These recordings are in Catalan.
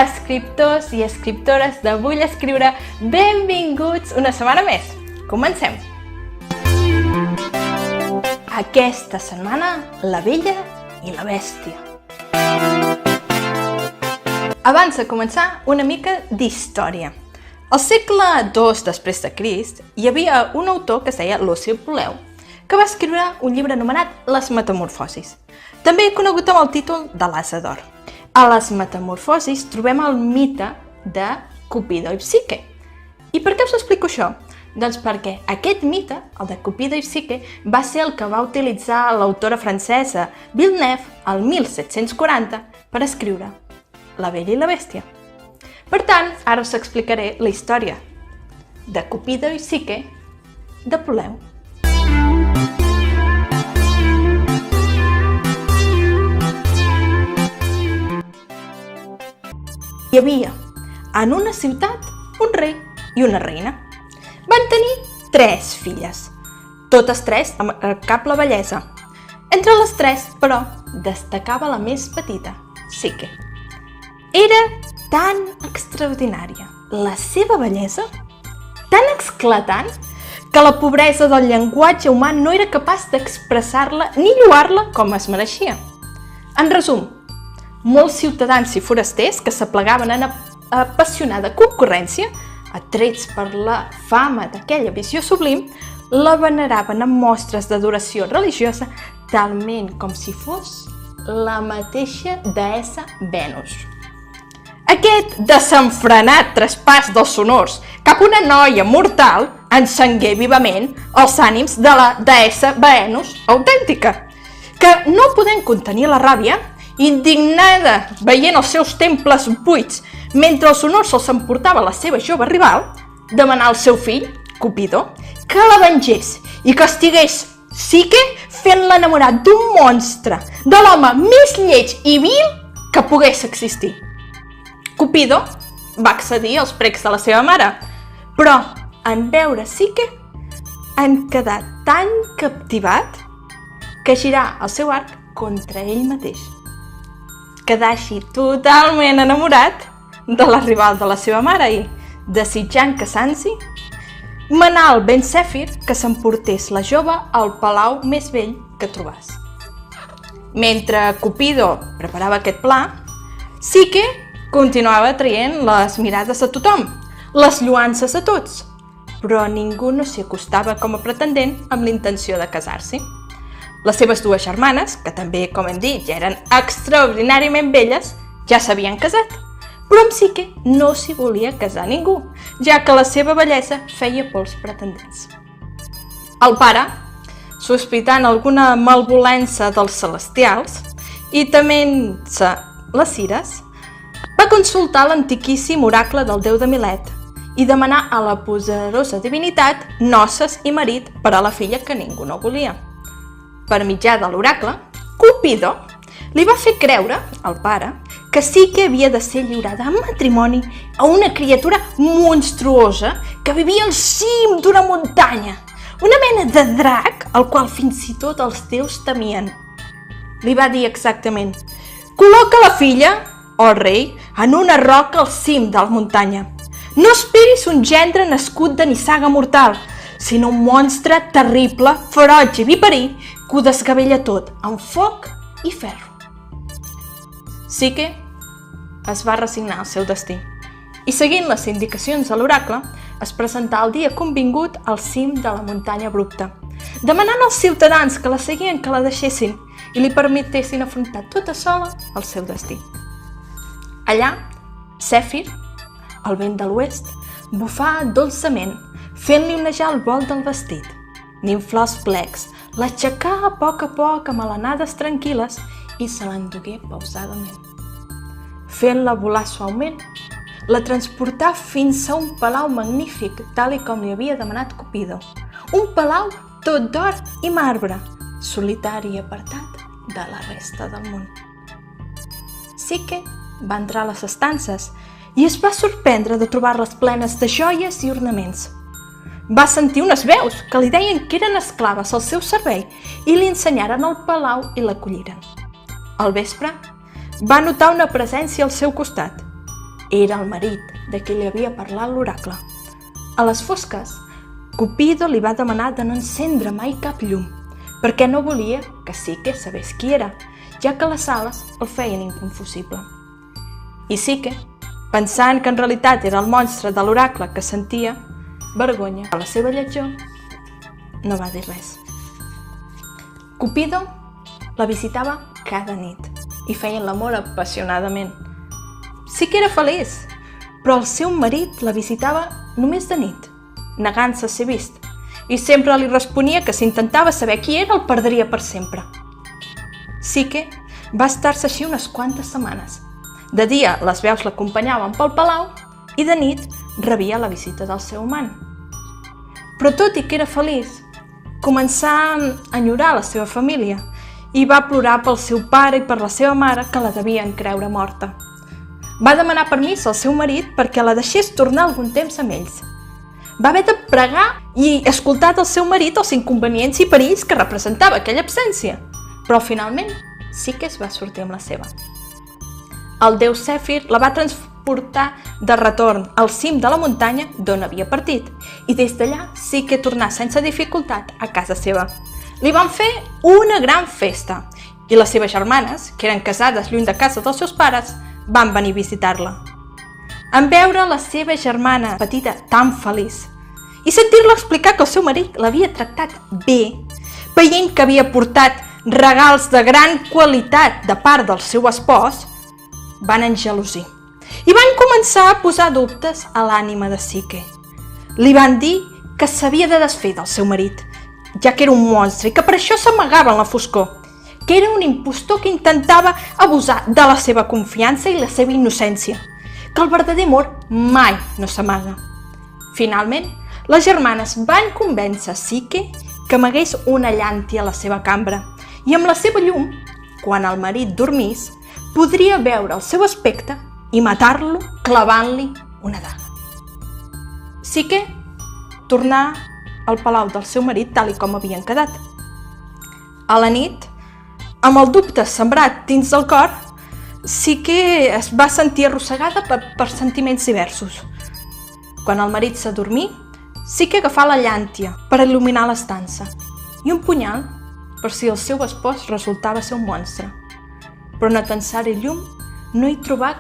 escriptors i escriptores de Vull Escriure, benvinguts una setmana més. Comencem! Aquesta setmana, La Bella i la Bèstia. Abans de començar, una mica d'història. Al segle II després de Crist, hi havia un autor que es deia Luci Ptoleu, que va escriure un llibre anomenat Les Metamorfosis, també conegut amb el títol de l'Ase d'Or. A les Metamorfosis trobem el mite de Cupido i Psique. I per què us explico això? Doncs perquè aquest mite, el de Cupido i Psique, va ser el que va utilitzar l'autora francesa Villeneuve el 1740 per escriure La Bella i la Bèstia. Per tant, ara us explicaré la història de Cupido i Psique de Ptoleu. Hi havia en una ciutat un rei i una reina. Van tenir 3 filles, totes 3 amb capla bellesa. Entre les 3, però, destacava la més petita, Psique. Era tan extraordinària la seva bellesa, tan esclatant, que la pobresa del llenguatge humà no era capaç d'expressar-la ni lloar-la com es mereixia. En resum, molts ciutadans i forasters que s'aplegaven en apassionada concurrència, atrets per la fama d'aquella visió sublim, la veneraven amb mostres d'adoració religiosa talment com si fos la mateixa deessa Venus. Aquest desenfrenat traspàs dels sonors cap a una noia mortal encengué vivament els ànims de la deessa Venus autèntica, que, no podent contenir la ràbia, indignada veient els seus temples buits mentre els honors se'ls emportava la seva jove rival, demanà al seu fill, Cupido, que la vengés i castigués Psique fent-la enamorar d'un monstre, de l'home més lleig i vil que pogués existir. Cupido va accedir als precs de la seva mare, però en veure Psique en quedà tan captivat que girà el seu arc contra ell mateix. Quedà així totalment enamorat de la rival de la seva mare i, desitjant casar-s'hi, manà al vent Zèfir que s'emportés la jove al palau més vell que trobàs. Mentre Cupido preparava aquest pla, Psique continuava traient les mirades a tothom, les lloances a tots, però ningú no s'hi acostava com a pretendent amb la intenció de casar-s'hi. Les seves 2 germanes, que també, com hem dit, ja eren extraordinàriament belles, ja s'havien casat, però amb Psique no s'hi volia casar ningú, ja que la seva bellesa feia por als pretendents. El pare, sospitant alguna malvolença dels celestials i tement-se les ires, va consultar l'antiquíssim oracle del déu de Milet i demanar a la poderosa divinitat noces i marit per a la filla que ningú no volia. Per mitjà de l'oracle, Cupido li va fer creure, al pare, que Psique havia de ser lliurada en matrimoni a una criatura monstruosa que vivia al cim d'una muntanya, una mena de drac al qual fins i tot els déus temien. Li va dir exactament: col·loca la filla, o rei, en una roca al cim de la muntanya. No esperis un gendre nascut de nissaga mortal, sinó un monstre terrible, feroig i viperí que ho desgavella tot amb foc i ferro. Psique es va resignar al seu destí i, seguint les indicacions de l'oracle, es presentà el dia convingut al cim de la muntanya abrupta, demanant als ciutadans que la seguien que la deixessin i li permetessin afrontar tota sola el seu destí. Allà, Zèfir, el vent de l'oest, bufà dolçament, fent-li onejar el vol del vestit, n'inflà els plecs, l'aixecà a poc amb alenades tranquil·les i se l'endugué pausadament. Fent-la volar suaument, la transportà fins a un palau magnífic, tal com li havia demanat Cupido. Un palau tot d'or i marbre, solitari i apartat de la resta del món. Psique va entrar a les estances i es va sorprendre de trobar-les plenes de joies i ornaments. Va sentir unes veus que li deien que eren esclaves al seu servei i li ensenyaren el palau i l'acolliren. Al vespre, va notar una presència al seu costat era el marit de qui li havia parlat l'oracle. A les fosques, Cupido li va demanar de no encendre mai cap llum, perquè no volia que Psique sabés qui era, ja que les ales el feien inconfusible. I Psique, pensant que en realitat era el monstre de l'oracle que sentia vergonya a la seva lletjor, no va dir res. Cupido la visitava cada nit i feien l'amor apassionadament. Psique era feliç, però el seu marit la visitava només de nit, negant-se a ser vist, i sempre li responia que si intentava saber qui era el perdria per sempre. Psique va estar-se així unes quantes setmanes. De dia les veus l'acompanyaven pel palau i de nit rebia la visita del seu amant. Però tot i que era feliç, començà a enyorar la seva família i va plorar pel seu pare i per la seva mare que la devien creure morta. Va demanar permís al seu marit perquè la deixés tornar algun temps amb ells. Va haver de pregar i escoltar del seu marit els inconvenients i perills que representava aquella absència, però finalment sí que es va sortir amb la seva. El déu Zèfir la va transportar de retorn al cim de la muntanya d'on havia partit i des d'allà sí que tornà sense dificultat a casa seva. Li van fer una gran festa i les seves germanes, que eren casades lluny de casa dels seus pares, van venir a visitar-la. En veure la seva germana petita tan feliç i sentir-la explicar que el seu marit l'havia tractat bé, veient que havia portat regals de gran qualitat de part del seu espòs, van engelosir i van començar a posar dubtes a l'ànima de Psique. Li van dir que s'havia de desfer del seu marit, ja que era un monstre i que per això s'amagava en la foscor, que era un impostor que intentava abusar de la seva confiança i la seva innocència, que el verdader amor mai no s'amaga. Finalment, les germanes van convèncer Psique que amagués una llàntia a la seva cambra i amb la seva llum, quan el marit dormís, podria veure el seu aspecte i matar-lo clavant-li una daga. Psique tornà al palau del seu marit tal com havien quedat. A la nit, amb el dubte sembrat dins del cor, Psique es va sentir arrossegada per sentiments diversos. Quan el marit s'adormí, Psique agafà la llàntia per il·luminar l'estança i un punyal per si el seu espòs resultava ser un monstre. Però en atensar-hi llum no hi trobà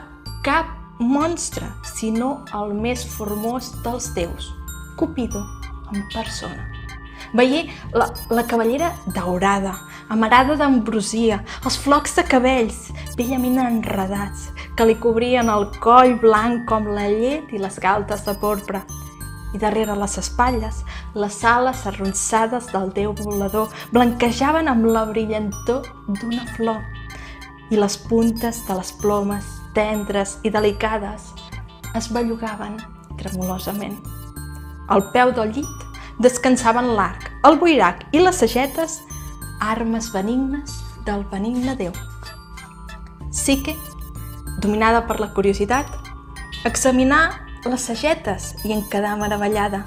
cap monstre, sinó el més formós dels déus, Cupido en persona. Veié la cavallera daurada, amarada d'ambrosia, els flocs de cabells bellament enredats, que li cobrien el coll blanc com la llet i les galtes de porpra. I darrere les espatlles, les ales arronsades del déu volador blanquejaven amb la brillantor d'una flor i les puntes de les plomes, tendres i delicades, es bellugaven tremolosament. Al peu del llit descansaven l'arc, el boirac i les sagetes, armes benignes del benigne déu. Psique, dominada per la curiositat, examinà les sagetes i en quedà meravellada.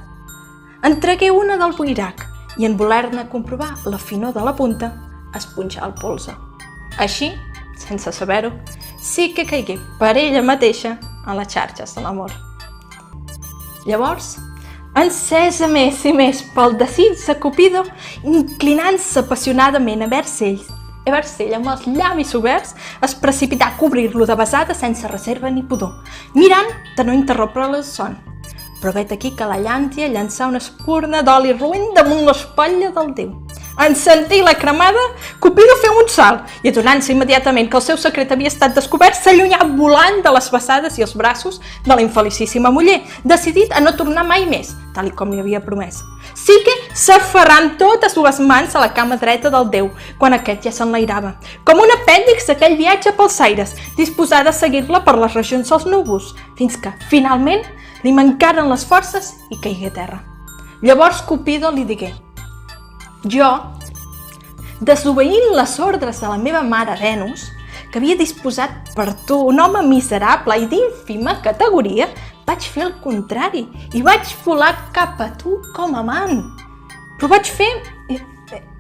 En tragué una del boirac i en voler-ne comprovar la finor de la punta, es punxà el polze. Així, sense saber-ho, Psique caigué per ella mateixa a les xarxes de l'amor. Llavors, encesa més i més pel desig de Cupido, inclinant-se apassionadament vers ell amb els llavis oberts, es precipità a cobrir-lo de besada sense reserva ni pudor, mirant de no interrompre-li el son. Però vet aquí que la llàntia llançà una espurna d'oli roent damunt l'espatlla del déu. En sentir la cremada, Cupido feu un salt i, adonant-se immediatament que el seu secret havia estat descobert, s'allunyà volant de les besades i els braços de la infelicíssima muller, decidit a no tornar mai més, tal com li havia promès. Psique s'aferrà amb totes dues mans a la cama dreta del déu, quan aquest ja s'enlairava, com un apèndix d'aquell viatge pels aires, disposada a seguir-la per les regions dels núvols, fins que, finalment, li mancaren les forces i caigué a terra. Llavors Cupido li digué: jo, desobeint les ordres de la meva mare Venus, que havia disposat per tu un home miserable i d'ínfima categoria, vaig fer el contrari i vaig volar cap a tu com a amant. Però ho vaig fer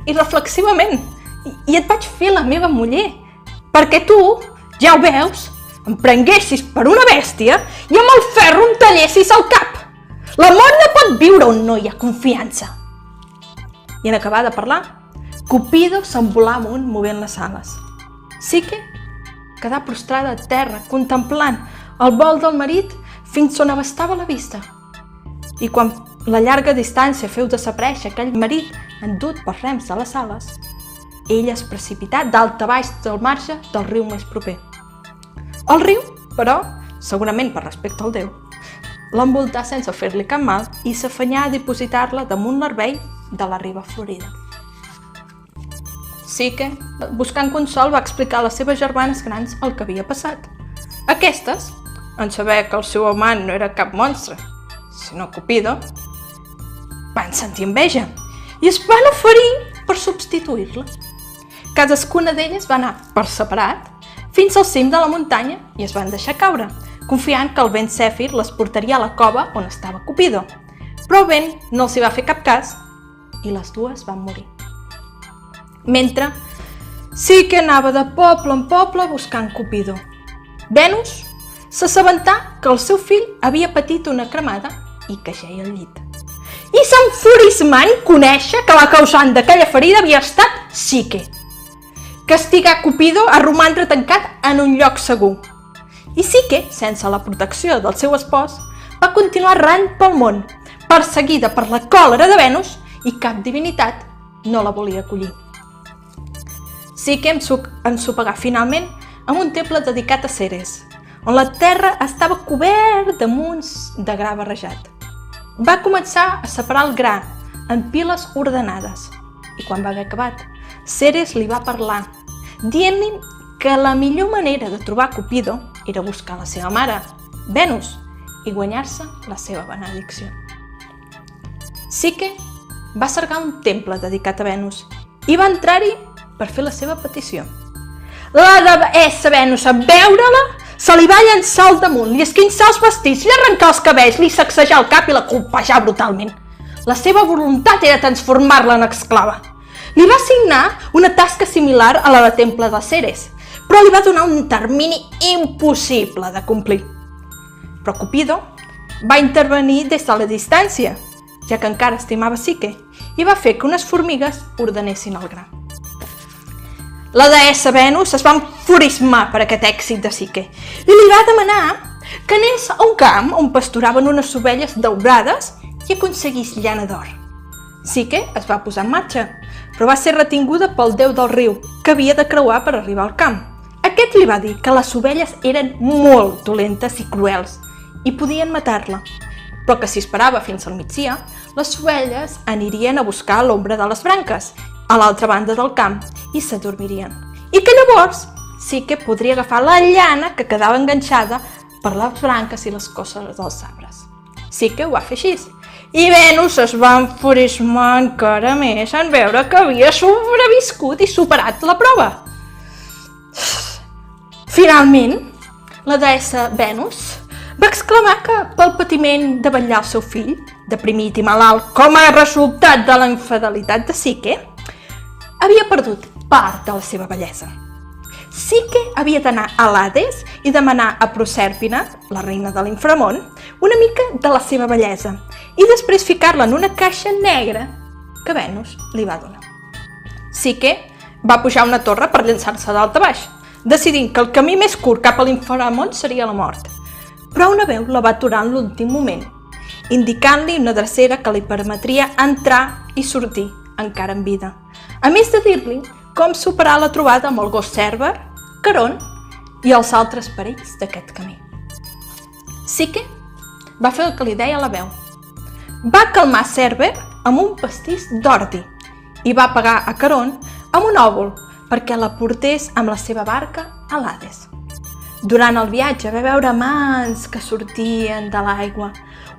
irreflexivament i et vaig fer la meva muller, perquè tu, ja ho veus, em prenguessis per una bèstia i amb el ferro em tallessis el cap. L'amor no pot viure on no hi ha confiança. I en acabar de parlar, Cupido s'envolà amunt movent les ales. Psique quedà prostrada a terra contemplant el vol del marit fins on abastava la vista. I quan la llarga distància feu desaparèixer aquell marit endut pels rems de les ales, ella es precipità dalt a baix del marge del riu més proper. El riu, però, segurament per respecte al déu, l'envoltà sense fer-li cap mal i s'afanyà a dipositar-la damunt l'arbell de la riba florida. Psique, buscant consol, va explicar a les seves germanes grans el que havia passat. Aquestes, en saber que el seu amant no era cap monstre, sinó Cupido, van sentir enveja i es van oferir per substituir-la. Cadascuna d'elles va anar per separat fins al cim de la muntanya i es van deixar caure, confiant que el vent Zèfir les portaria a la cova on estava Cupido. Però el vent no els hi va fer cap cas i les dues van morir. Mentre Psique anava de poble en poble buscant Cupido. Venus s'assabentà que el seu fill havia patit una cremada i que jeia al llit. I s'enfurismà en conèixer que la causant d'aquella ferida havia estat Psique. Castigà Cupido a romandre tancat en un lloc segur. I Psique, sense la protecció del seu espòs, va continuar errant pel món, perseguida per la còlera de Venus i cap divinitat no la volia acollir. Psique ensopegà finalment amb un temple dedicat a Ceres, on la terra estava cobert de munts de gra barrejat. Va començar a separar el gra en piles ordenades i quan va haver acabat, Ceres li va parlar, dient-li que la millor manera de trobar Cupido era buscar la seva mare, Venus, i guanyar-se la seva benedicció. Psique va cercar un temple dedicat a Venus i va entrar-hi per fer la seva petició. La deessa Venus, a veure-la, se li va llançar al damunt, li esquinçar els vestits, li arrencar els cabells, li sacsejar el cap i la colpejar brutalment. La seva voluntat era transformar-la en esclava. Li va assignar una tasca similar a la de temple de Ceres, però li va donar un termini impossible de complir. Però Cupido va intervenir des de la distància, ja que encara estimava Psique, i va fer que unes formigues ordenessin el gra. La deessa Venus es va enfurismar per aquest èxit de Psique i li va demanar que anés a un camp on pasturaven unes ovelles daurades i aconseguís llana d'or. Psique es va posar en marxa, però va ser retinguda pel déu del riu, que havia de creuar per arribar al camp. Aquest li va dir que les ovelles eren molt dolentes i cruels i podien matar-la, però que si esperava fins al migdia, les ovelles anirien a buscar l'ombra de les branques a l'altra banda del camp i s'adormirien. I que llavors sí que podria agafar la llana que quedava enganxada per les branques i les cosses dels arbres. Sí que ho va fer així. I Venus es va enfurismar encara més en veure que havia sobreviscut i superat la prova. Finalment, la deessa Venus va exclamar que pel patiment de vetllar el seu fill, deprimit i malalt com a resultat de la infidelitat de Psique, havia perdut part de la seva bellesa. Psique havia d'anar a l'Hades i demanar a Prosèrpina, la reina de l'inframón, una mica de la seva bellesa i després ficar-la en una caixa negra que Venus li va donar. Psique va pujar a una torre per llançar-se dalt a baix, decidint que el camí més curt cap a l'inframón seria la mort. Però una veu la va aturar en l'últim moment, indicant-li una drecera que li permetria entrar i sortir encara en vida, a més de dir-li com superar la trobada amb el gos Cèrber, Caron i els altres perills d'aquest camí. Psique va fer el que li deia la veu. Va calmar Cèrber amb un pastís d'ordi i va pagar a Caron amb un òvul perquè la portés amb la seva barca a l'Hades. Durant el viatge va veure mans que sortien de l'aigua.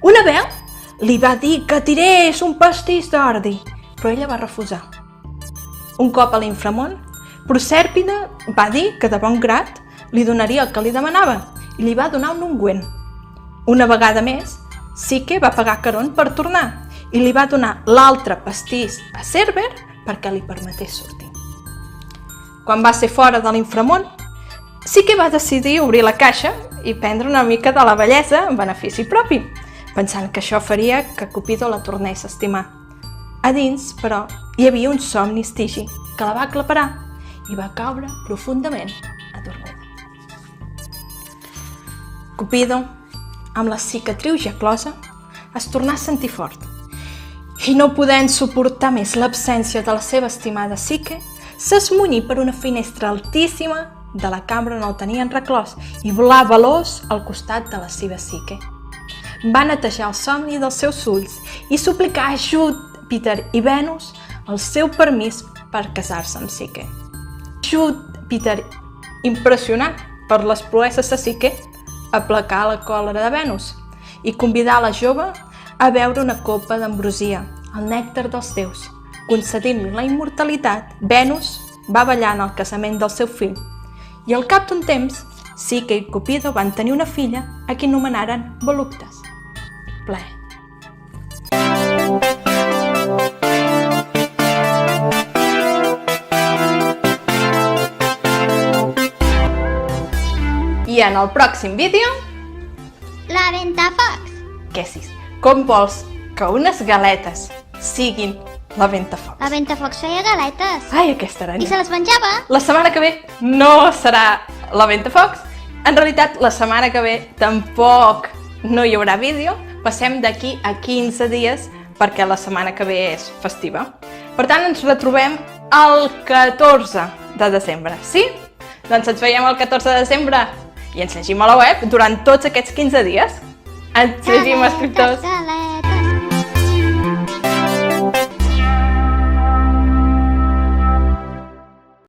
Una veu li va dir que tirés un pastís d'ordi, però ella va refusar. Un cop a l'inframón, Prosèrpina va dir que de bon grat li donaria el que li demanava i li va donar un ungüent. Una vegada més, Psique va pagar Caron per tornar i li va donar l'altre pastís a Cèrber perquè li permetés sortir. Quan va ser fora de l'inframón, Psique va decidir obrir la caixa i prendre una mica de la bellesa en benefici propi, pensant que això faria que Cupido la tornés a estimar. A dins, però, hi havia un somni Stigi que la va aclaparar i va caure profundament adormida. Cupido, amb la cicatriu ja closa, es tornà a sentir fort i, no podent suportar més l'absència de la seva estimada Psique, s'esmunyí per una finestra altíssima de la cambra on el tenien reclòs i volà veloç al costat de la seva Psique. Va netejar el somni dels seus ulls i suplicar a Júpiter i Venus el seu permís per casar-se amb Psique. Júpiter, impressionat per les proeses de Psique, aplacà la còlera de Venus i convidà la jove a beure una copa d'ambrosia, el nèctar dels déus. Concedint-li la immortalitat, Venus va ballar en el casament del seu fill i al cap d'un temps, Psique i Cupido van tenir una filla a qui anomenaren Voluptas, plaer. I en el pròxim vídeo... La Ventafocs. Què sis? Com vols que unes galetes siguin la Ventafocs? La Ventafocs feia galetes. Ai, aquesta aranya. I se les menjava. La setmana que ve no serà la Ventafocs. En realitat, la setmana que ve tampoc no hi haurà vídeo. Passem d'aquí a 15 dies perquè la setmana que ve és festiva. Per tant, ens retrobem el 14 de desembre, sí? Doncs ens veiem el 14 de desembre i ens llegim a la web durant tots aquests 15 dies. Ens llegim, escriptors! Galetes.